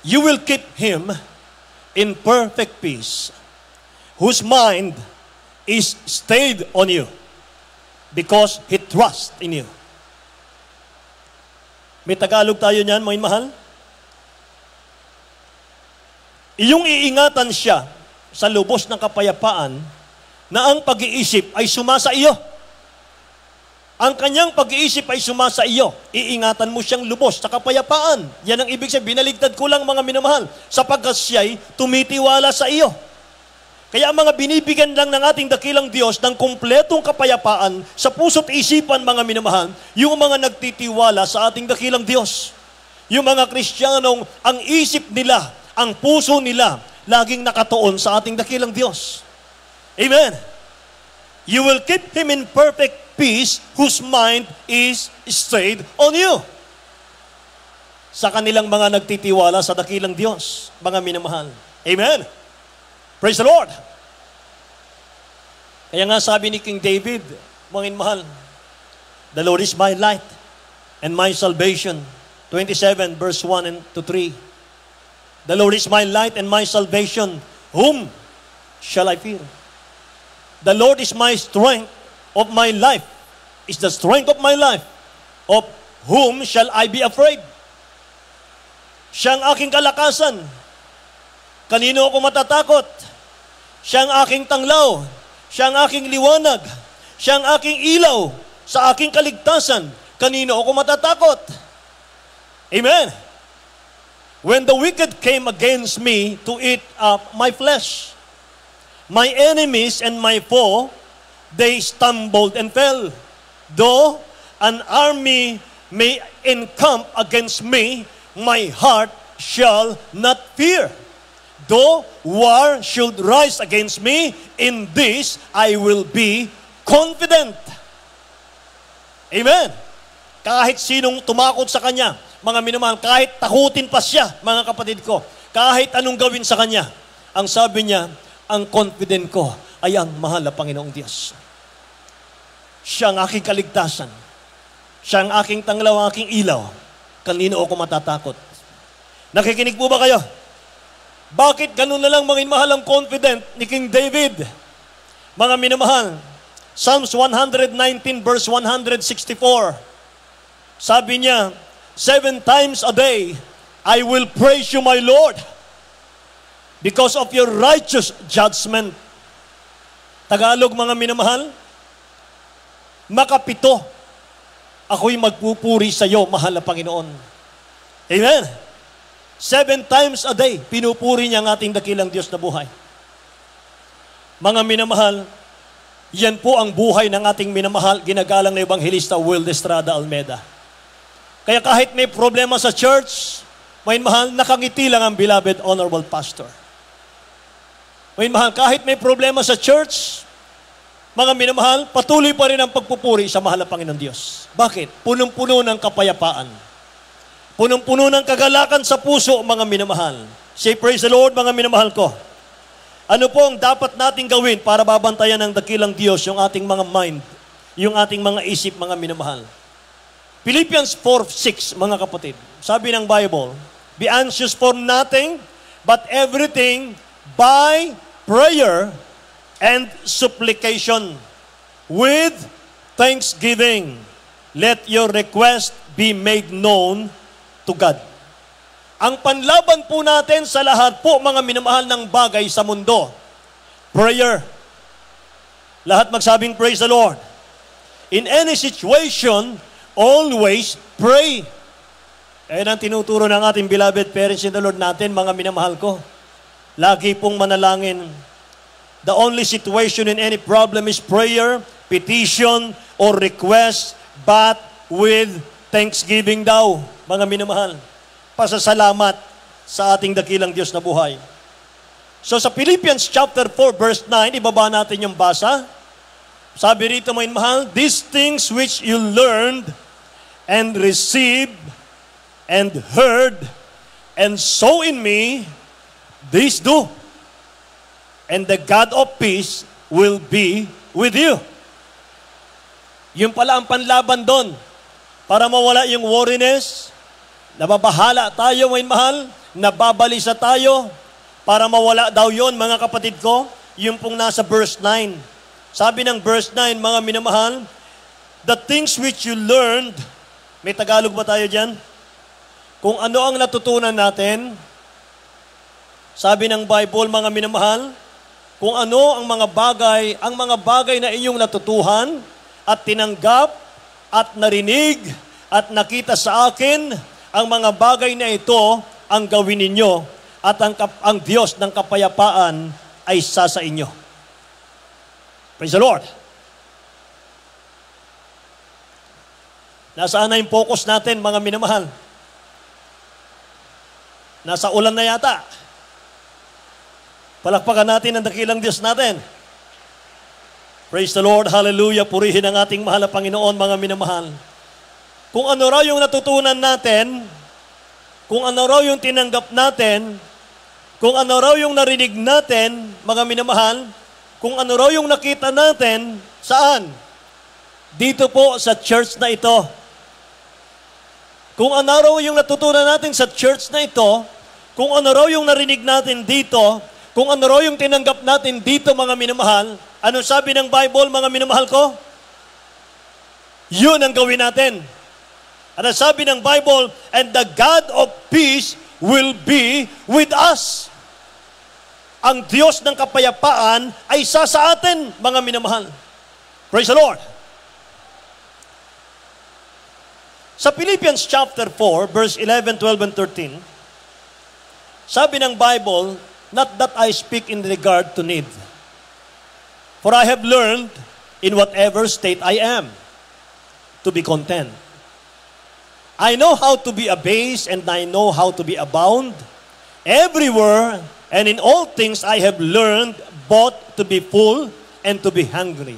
A: "You will keep him in perfect peace, whose mind is stayed on you, because he trusts in you." May Tagalog tayo niyan, mga mahal. Iyong iingatan siya sa lubos ng kapayapaan na ang pag-iisip ay sumasa iyo. Ang kanyang pag-iisip ay sumasa iyo. Iingatan mo siyang lubos sa kapayapaan. Yan ang ibig sabihin. Binaligtad ko lang, mga minamahal, sapagkat siya'y tumitiwala sa iyo. Kaya mga binibigyan lang ng ating dakilang Diyos ng kumpletong kapayapaan sa puso't isipan, mga minamahal, yung mga nagtitiwala sa ating dakilang Diyos. Yung mga Kristiyanong ang isip nila, ang puso nila, laging nakatuon sa ating dakilang Diyos. Amen. "You will keep him in perfect peace, whose mind is stayed on you." Sa kanilang mga nagtitiwala sa dakilang Diyos, mga minamahal. Amen. Praise the Lord. Kaya nga sabi ni King David, mga minamahal, "The Lord is my light and my salvation." 27 verse 1 and to 3. "The Lord is my light and my salvation. Whom shall I fear? The Lord is my strength of my life, is the strength of my life. Of whom shall I be afraid?" Siya ang aking kalakasan. Kanino ako matatakot? Siya ang aking tanglaw. Siya ang aking liwanag. Siya ang aking ilaw sa aking kaligtasan. Kanino ako matatakot? Amen. "When the wicked came against me to eat up my flesh, my enemies and my foe, they stumbled and fell. Though an army may encamp against me, my heart shall not fear. Though war should rise against me, in this I will be confident." Amen. Kahit sinong tumakot sa kanya, mga minamahal, kahit takutin pa siya, mga kapatid ko, kahit anong gawin sa kanya, ang sabi niya, ang confident ko ay ang mahal na Panginoong Diyos. Siya ang aking kaligtasan. Siya ang aking tanglaw, ang aking ilaw. Kanino ako matatakot? Nakikinig po ba kayo? Bakit ganun na lang, mga minamahal, ang confident ni King David? Mga minamahal, Psalms 119 verse 164. Sabi niya, 7 times a day, I will praise you, my Lord, because of your righteous judgment. Tagalog, mga minamahal, makapito, ako'y magpupuri sa iyo, mahal na Panginoon. Amen. 7 times a day, pinupuri niya ang ating dakilang Diyos na buhay. Mga minamahal, yan po ang buhay ng ating minamahal, ginagalang na Ebanghelista Will Estrada Almeda. Kaya kahit may problema sa church, may mahal, nakangiti lang ang beloved honorable pastor. May mahal, kahit may problema sa church, mga minamahal, patuloy pa rin ang pagpupuri sa mahal na Panginoon Diyos. Bakit? Punong-puno ng kapayapaan. Punong-puno ng kagalakan sa puso, mga minamahal. Say, praise the Lord, mga minamahal ko. Ano po ang dapat nating gawin para babantayan ng dakilang Diyos yung ating mga mind, yung ating mga isip, mga minamahal? Philippians 4:6, mga kapatid. Sabi ng Bible, be anxious for nothing, but everything by prayer and supplication with thanksgiving. Let your request be made known to God. Ang panlaban po natin sa lahat po, mga minamahal ng bagay sa mundo, prayer. Lahat magsabing, praise the Lord. In any situation, always pray. Kaya ang tinuturo ng ating beloved parents in the Lord natin, mga minamahal ko, lagi pong manalangin. The only situation in any problem is prayer, petition, or request, but with thanksgiving daw, mga minamahal. Pasasalamat sa ating dakilang Diyos na buhay. So sa Philippians chapter 4 verse 9, ibaba natin yung basa. Sabi rito, mga minamahal, these things which you learned and received and heard and saw in me, these do. And the God of peace will be with you. Yun pala ang panlaban doon. Para mawala yung worriness, nababahala tayo, mga mahal, nababalisa tayo, para mawala daw yon, mga kapatid ko, yung pong nasa verse 9. Sabi ng verse 9, mga minamahal, the things which you learned, may Tagalog ba tayo dyan? Kung ano ang natutunan natin, sabi ng Bible, mga minamahal, kung ano ang mga bagay na inyong natutuhan at tinanggap at narinig at nakita sa akin, ang mga bagay na ito ang gawin ninyo at ang Diyos ng kapayapaan ay isa sa inyo. Praise the Lord. Nasaan na yung focus natin, mga minamahal? Nasa ulan na yata. Palakpakan natin ang dakilang Diyos natin. Praise the Lord, hallelujah, purihin ang ating mahal na Panginoon, mga minamahal. Kung ano raw yung natutunan natin, kung ano raw yung tinanggap natin, kung ano raw yung narinig natin, mga minamahal, kung ano raw yung nakita natin, saan? Dito po sa church na ito. Kung ano raw yung natutunan natin sa church na ito, kung ano raw yung narinig natin dito, kung ano raw yung tinanggap natin dito, mga minamahal, ano sabi ng Bible, mga minamahal ko? Yun ang gawin natin. Ano sabi ng Bible, and the God of peace will be with us. Ang Diyos ng kapayapaan ay isa sa atin, mga minamahal. Praise the Lord. Sa Philippians chapter 4, verse 11, 12, and 13, sabi ng Bible, not that I speak in regard to need, for I have learned in whatever state I am to be content. I know how to be abased and I know how to be abound. Everywhere and in all things I have learned both to be full and to be hungry,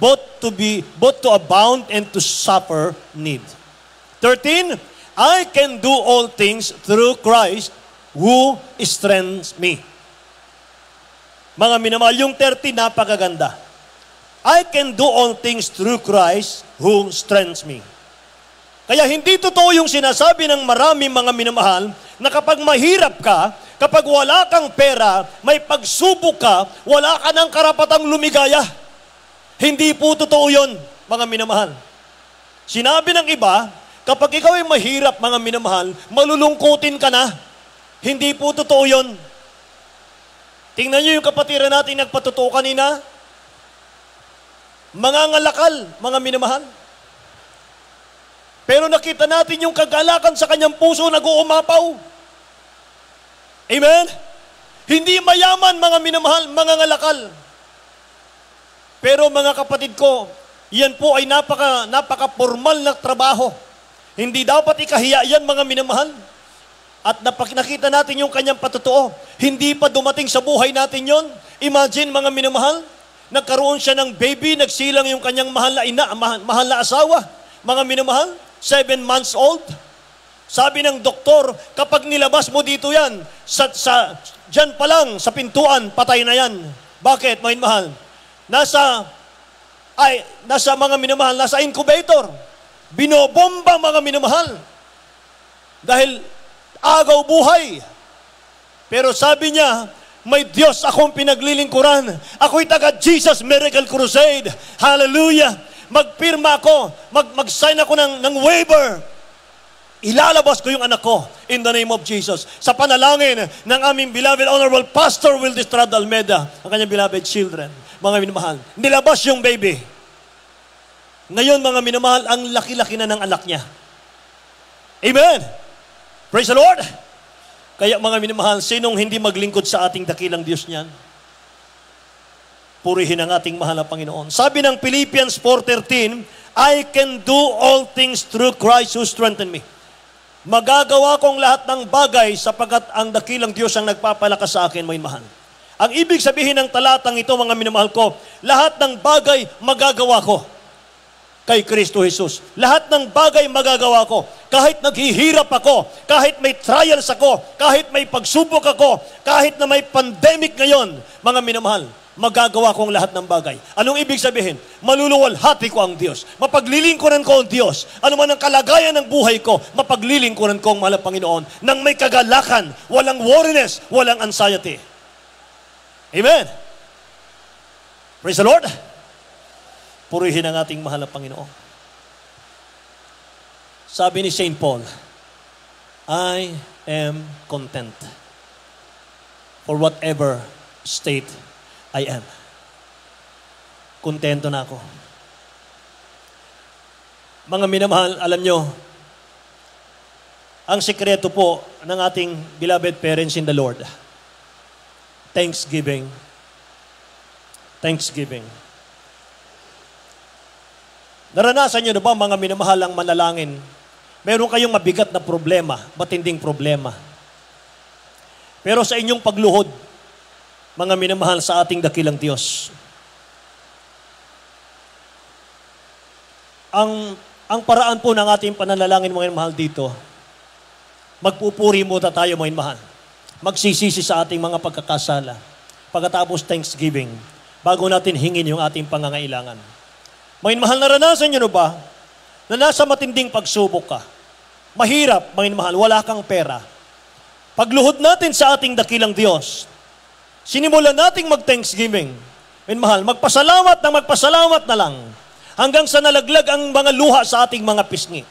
A: both to abound and to suffer need. 13, I can do all things through Christ who strengthens me. Mga minamahal, yung 13 napakaganda. I can do all things through Christ who strengthens me. Kaya hindi totoo yung sinasabi ng marami, mga minamahal, na kapag mahirap ka, kapag wala kang pera, may pagsubok ka, wala ka ng karapatang lumigaya. Hindi po totoo yun, mga minamahal. Sinabi ng iba, kapag ikaw ay mahirap, mga minamahal, malulungkutin ka na. Hindi po totoo yun. Tingnan niyo yung kapatiran natin nagpatotoo kanina. Mangangalakal, mga minamahal. Pero nakita natin yung kagalakan sa kanyang puso nag-uumapaw. Amen? Hindi mayaman, mga minamahal, mangangalakal. Pero mga kapatid ko, yan po ay napaka-formal na trabaho. Hindi dapat ikahiya yan, mga minamahal. At nakita natin yung kanyang patotoo. Hindi pa dumating sa buhay natin yon. Imagine, mga minamahal, nagkaroon siya ng baby, nagsilang yung kanyang mahal na ina, mahal na asawa. Mga minamahal, 7 months old. Sabi ng doktor, kapag nilabas mo dito yan, dyan pa lang, sa pintuan, patay na yan. Bakit, mga minamahal? Nasa mga minamahal, nasa incubator. Binobomba, mga minamahal. Dahil agaw buhay. Pero sabi niya, may Diyos akong pinaglilingkuran. Ako'y taga Jesus Miracle Crusade. Hallelujah. Magpirma ako, mag-sign ako ng waiver. Ilalabas ko yung anak ko in the name of Jesus. Sa panalangin ng aming beloved Honorable Pastor Will Estrada Almeida, ang kanyang beloved children, mga minamahal, nilabas yung baby. Ngayon, mga minamahal, ang laki-laki na ng anak niya. Amen! Praise the Lord! Kaya mga minamahal, sinong hindi maglingkod sa ating dakilang Diyos niyan? Purihin ang ating mahal na Panginoon. Sabi ng Philippians 4:13, I can do all things through Christ who strengthened me. Magagawa kong lahat ng bagay sapagkat ang dakilang Diyos ang nagpapalakas sa akin, mga mahal. Ang ibig sabihin ng talatang ito, mga minamahal ko, lahat ng bagay magagawa ko kay Kristo Jesus. Lahat ng bagay magagawa ko. Kahit naghihirap ako, kahit may trials ako, kahit may pagsubok ako, kahit na may pandemic ngayon, mga minamahal, magagawa kong lahat ng bagay. Anong ibig sabihin? Maluluwalhati ko ang Diyos. Mapaglilingkuran ko ang Diyos. Ano man ang kalagayan ng buhay ko, mapaglilingkuran ko ang mahal na Panginoon nang may kagalakan, walang worriness, walang anxiety. Amen! Praise the Lord! Purihin ang ating mahal na Panginoon. Sabi ni St. Paul, I am content for whatever state I am. Kontento na ako. Mga minamahal, alam nyo, ang sekreto po ng ating beloved parents in the Lord, thanksgiving. Thanksgiving. Naranasan nyo na ba, mga minamahalang manalangin, meron kayong mabigat na problema, matinding problema. Pero sa inyong pagluhod, mga minamahal sa ating dakilang Diyos, ang paraan po ng ating pananalangin, mga minamahal dito, magpupuri muna tayo, mga minamahal. Magsisisi sa ating mga pagkakasala. Pagkatapos thanksgiving, bago natin hingin yung ating pangangailangan. Mga minamahal, naranasan nyo na ba na nasa matinding pagsubok ka? Mahirap, mga minamahal, wala kang pera. Pagluhod natin sa ating dakilang Diyos, sinimulan nating mag-thanksgiving. Mahal, magpasalamat na lang hanggang sa nalaglag ang mga luha sa ating mga pisngi.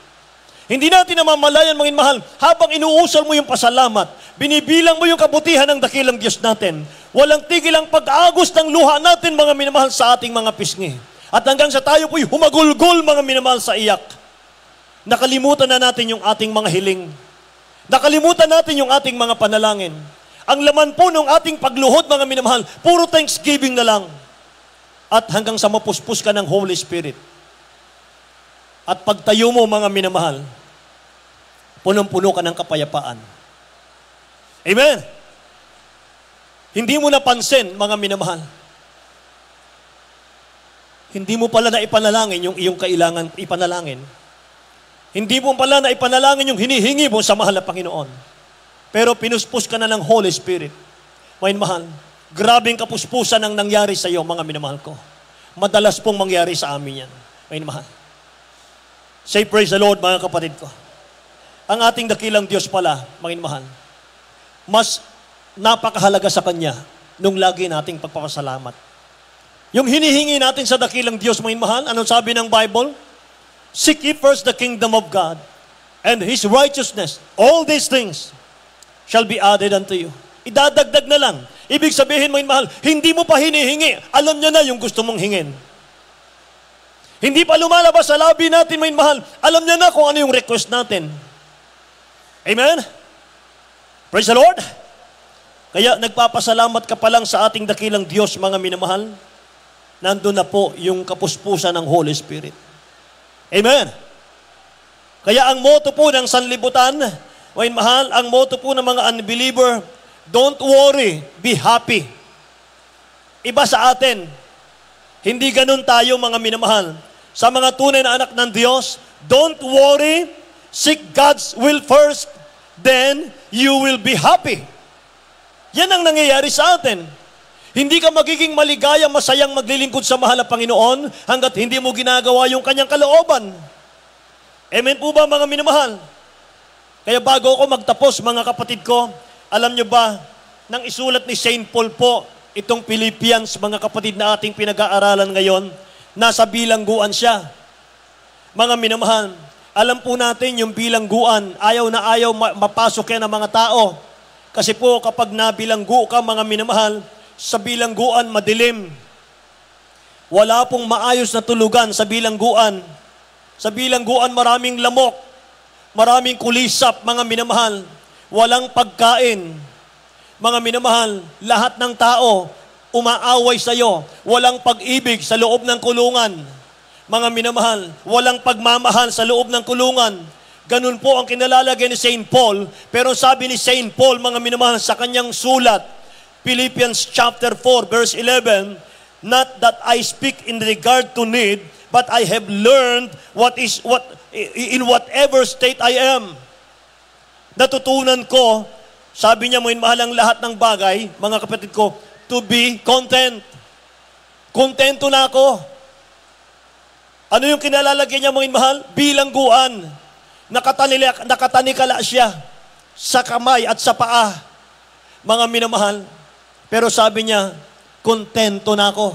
A: Hindi natin namamalayan, mga mahal, habang inuusal mo yung pasalamat, binibilang mo yung kabutihan ng dakilang Diyos natin, walang tigil ang pag-agos ng luha natin, mga minamahal, sa ating mga pisngi. At hanggang sa tayo po'y humagulgol, mga minamahal, sa iyak. Nakalimutan na natin yung ating mga hiling. Nakalimutan natin yung ating mga panalangin. Ang laman po ng ating pagluhod, mga minamahal, puro thanksgiving na lang. At hanggang sa mapuspos ka ng Holy Spirit. At pagtayo mo, mga minamahal, punong-puno ka ng kapayapaan. Amen? Hindi mo napansin, mga minamahal. Hindi mo pala na ipanalangin yung iyong kailangan ipanalangin. Hindi mo pala na ipanalangin yung hinihingi mo sa mahal na Panginoon. Pero pinuspos ka na ng Holy Spirit. Mga mahal, grabing kapuspusan ang nangyari sa iyo, mga minamahal ko. Madalas pong mangyari sa amin yan. Mga mahal. Say praise the Lord, mga kapatid ko. Ang ating dakilang Diyos pala, mga mahal, mas napakahalaga sa Kanya nung lagi nating pagpapasalamat. Yung hinihingi natin sa dakilang Diyos, mga mahal, anong sabi ng Bible? Seek ye first the kingdom of God and His righteousness. All these things shall be added unto you. Idadagdag na lang. Ibig sabihin, mga mahal, hindi mo pa hinihingi. Alam niya na yung gusto mong hingin. Hindi pa lumalabas sa labi natin, mga mahal. Alam niya na kung ano yung request natin. Amen? Praise the Lord. Kaya nagpapasalamat ka pa lang sa ating dakilang Diyos, mga minamahal. Nandun na po yung kapuspusan ng Holy Spirit. Amen. Kaya ang motto po ng sanlibutan, mga mahal, ang motto po ng mga unbeliever, don't worry, be happy. Iba sa atin. Hindi ganun tayo, mga minamahal. Sa mga tunay na anak ng Diyos, don't worry, seek God's will first, then you will be happy. Yan ang nangyayari sa atin. Hindi ka magiging maligaya, masayang maglilingkod sa mahal na Panginoon hanggat hindi mo ginagawa yung kanyang kalooban. Amen po ba, mga minamahal? Kaya bago ako magtapos, mga kapatid ko, alam nyo ba, nang isulat ni St. Paul po, itong Philippians, mga kapatid na ating pinag-aaralan ngayon, nasa bilangguan siya. Mga minamahal, Alam po natin yung bilangguan, ayaw na ayaw mapasok yan ng mga tao. Kasi po kapag nabilanggo ka mga minamahal, sa bilangguan madilim. Wala pong maayos na tulugan sa bilangguan. Sa bilangguan maraming lamok, maraming kulisap mga minamahal. Walang pagkain. Mga minamahal, lahat ng tao umaaway sa iyo. Walang pag-ibig sa loob ng kulungan. Mga minamahal, walang pagmamahal sa loob ng kulungan. Ganun po ang kinalalagay ni St. Paul. Pero sabi ni St. Paul, mga minamahal, sa kanyang sulat, Philippians chapter 4, verse 11, not that I speak in regard to need, but I have learned in whatever state I am. Natutunan ko, sabi niya, mga mahal ang lahat ng bagay, mga kapatid ko, to be content. Kontento na ako. Ano yung kinalalagay niya, mga mahal? Bilangguan. Nakatanikala siya sa kamay at sa paa, mga minamahal. Pero sabi niya, kontento na ako.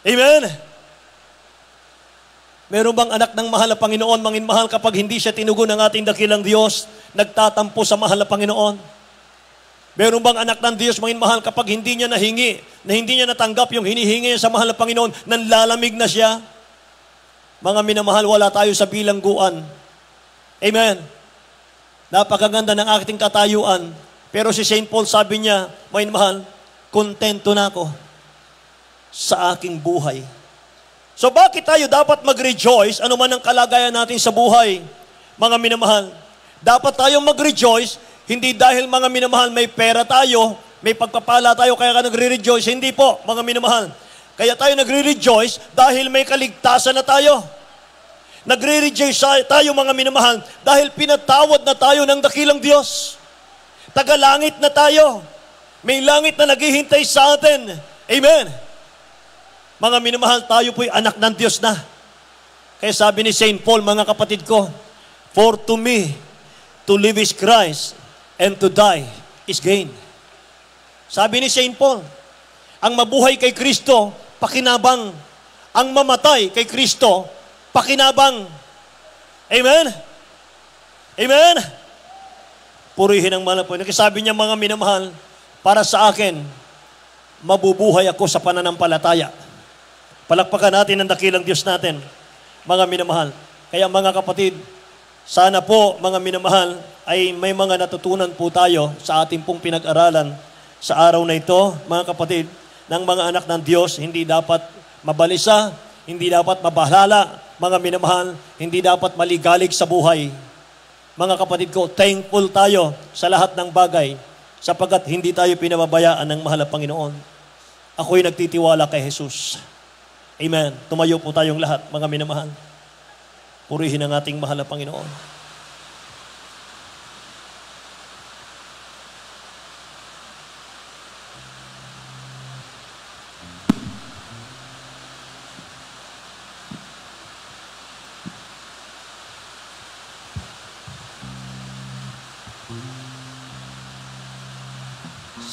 A: Amen? Meron bang anak ng mahal na Panginoon, mga mahal, kapag hindi siya tinugon ng ating dakilang Diyos, nagtatampo sa mahal na Panginoon? Meron bang anak ng Diyos, mga mahal, kapag hindi niya nahingi, na hindi niya natanggap yung hinihingi niya sa mahal na Panginoon, nanlalamig na siya? Mga minamahal, wala tayo sa bilangguan. Amen. Napakaganda ng ating katayuan. Pero si St. Paul sabi niya, mga mahal, kontento na ako sa aking buhay. So bakit tayo dapat mag-rejoice ano man ang kalagayan natin sa buhay? Mga minamahal, dapat tayong mag-rejoice, hindi dahil mga minamahal may pera tayo, may pagpapala tayo kaya ka nagre-rejoice. Hindi po, mga minamahal. Kaya tayo nagre-rejoice dahil may kaligtasan na tayo. Nagre-rejoice tayo, mga minamahal, dahil pinatawad na tayo ng dakilang Diyos. Tagalangit na tayo. May langit na naghihintay sa atin. Amen. Mga minamahal, tayo po'y anak ng Diyos na. Kaya sabi ni St. Paul, mga kapatid ko, for to me, to live is Christ, and to die is gain. Sabi ni St. Paul, ang mabuhay kay Kristo, pakinabang. Ang mamatay kay Kristo, pakinabang. Amen? Amen? Purihin ang mahal po. Sabi niya, mga minamahal, para sa akin, mabubuhay ako sa pananampalataya. Palakpakan natin ang dakilang Diyos natin, mga minamahal. Kaya mga kapatid, sana po, mga minamahal, ay may mga natutunan po tayo sa ating pong pinag-aralan sa araw na ito, mga kapatid, ng mga anak ng Diyos, hindi dapat mabalisa, hindi dapat mabahala, mga minamahal, hindi dapat maligalig sa buhay. Mga kapatid ko, thankful tayo sa lahat ng bagay sapagkat hindi tayo pinababayaan ng mahal na Panginoon. Ako'y nagtitiwala kay Jesus. Amen. Tumayo po tayong lahat, mga minamahal. Purihin ang ating mahal na Panginoon.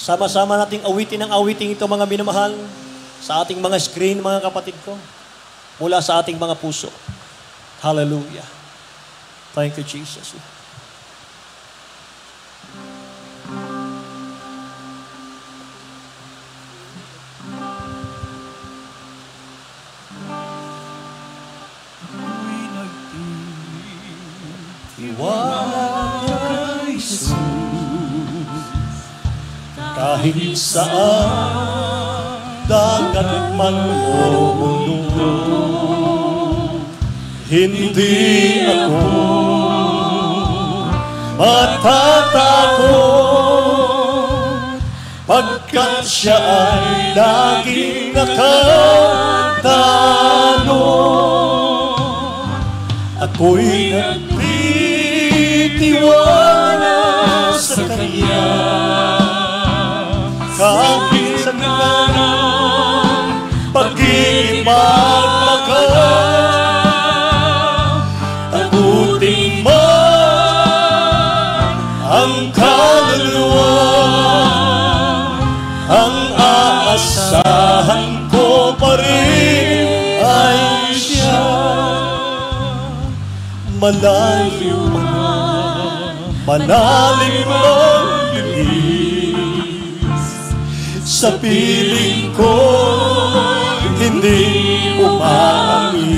A: Sama-sama nating awitin ang awiting ito, mga minamahal, sa ating mga screen, mga kapatid ko, mula sa ating mga puso. Hallelujah. Thank you, Jesus. Kahit saan, dagat man o mundo, hindi ako matatakot, pagkat siya ay laging nakatalo. Ako'y nagtitiwala sa Kanya. Kahit sa ganang pag-ibag, takutin man ang kaluluwa, ang aasahan ko pa rin ay siya. malalim ang bilis sa piling ko, hindi umaalis.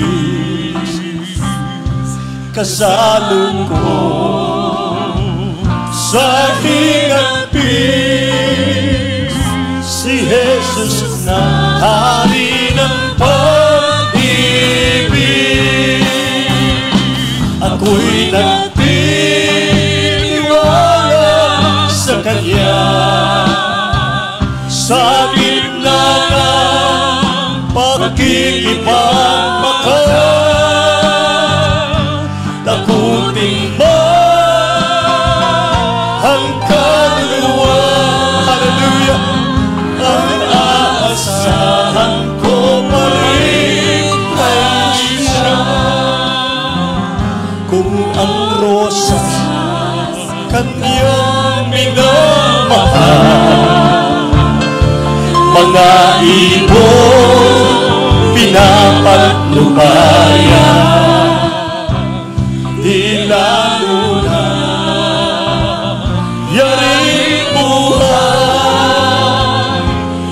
A: Kasalong ko sa hingapin, si Jesus na hari ng pag-ibig. Ako'y nagtitiwala sa Kanya, sa gitna ng pagkikipagmaka. Takutin mo ang kaluluwa, hallelujah, ang aasahan ko pa rin ay siya. Kung ang rosas Kanyang minamahal, mga ibon pinapatnubayan, di lalo na yaring buhay,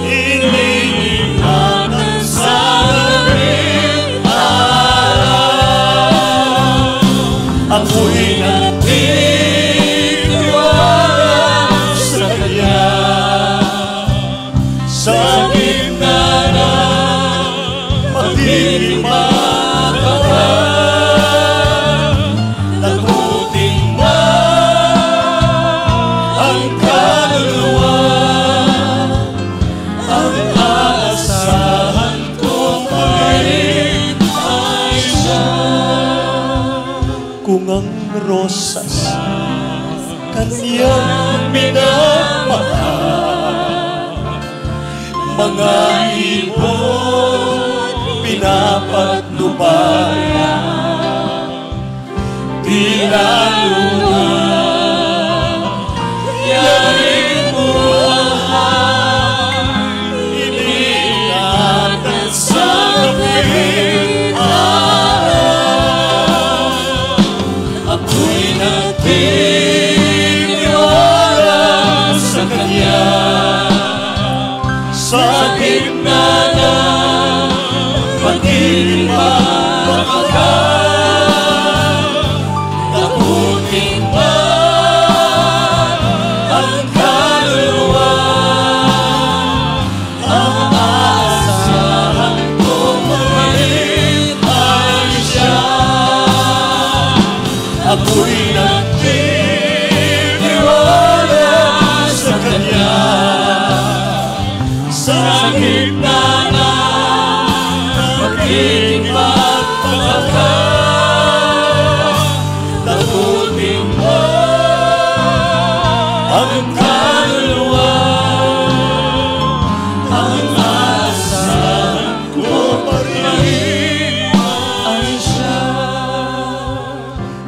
A: iniingatan sa labing araw. Ako'y nagtitiwala sa Kanya, sa gitna ng pagkikipagmaka. Takutin mo ang kaluluwa, ang aasahan ko pa rin ay siya. Kung ang rosas Kanyang minamahal, mga ibon pinapatnubayan, di lalo na yaring buhay, iniingatan sa labing araw. Ako'y nagtitiwala sa Kanya, sa gitna ng pagkikipagmaka. Takutin mo ang kaluluwa, ang aasahan ko pa rin ay siya. Ako'y nagtitiwala sa Kanya, sa gitna ng pagkikipagmaka. Takutin mo ang kaluluwa, ang aasahan ko pa rin ay siya.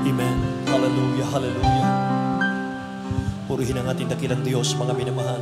A: Amen. Hallelujah, hallelujah. Purihin ang ating dakilang Diyos, mga minamahal.